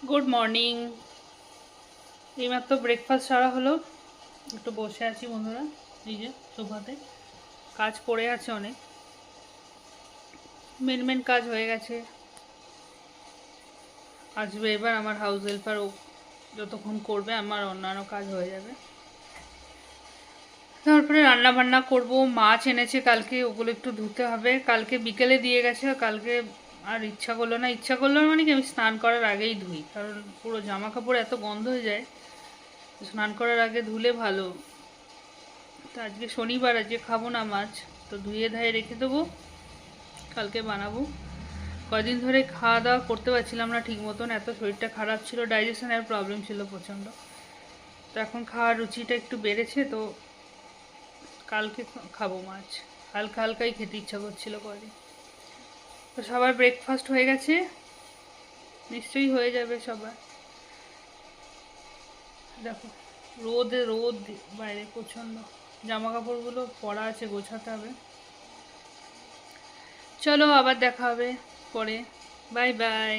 Good morning. এইমাত্র breakfast সারা হলো, একটু বসে আছি বন্ধুরা। এই যে সোফাতে কাজ পড়ে আছে অনেক, মেন কাজ হয়ে গেছে। আসবে এবার আমার হাউস হেল্পার, ও যতক্ষণ করবে আমার অন্যান্য কাজ হয়ে যাবে। তারপরে রান্না বান্না করব। মাছ এনেছে কালকে, ওগুলো একটু ধুতে হবে। কালকে বিকেলে দিয়ে গেছে, কালকে আর ইচ্ছা করলো না মানে কি, আমি স্নান করার আগেই ধুই, কারণ পুরো জামা কাপড় এত গন্ধ হয়ে যায়, স্নান করার আগে ধুলে ভালো। তো আজকে শনিবার, আজকে খাবো না মাছ, তো ধুয়ে ধায়ে রেখে দেবো, কালকে বানাবো। কদিন ধরে খাওয়া দাওয়া করতে পারছিলাম না ঠিক মতন, এত শরীরটা খারাপ ছিল, ডাইজেশনের প্রবলেম ছিল প্রচণ্ড। তো এখন খাওয়ার রুচিটা একটু বেড়েছে, তো কালকে খাবো মাছ। হালকা হালকাই খেতে ইচ্ছা করছিল কদিন। তো সবার ব্রেকফাস্ট হয়ে গেছে, নিশ্চয়ই হয়ে যাবে সবার। দেখো রোদ রোদ বাইরে প্রচণ্ড, জামা কাপড়গুলো পরা আছে, গোছাতে হবে। চলো আবার দেখা হবে পরে, বাই বাই।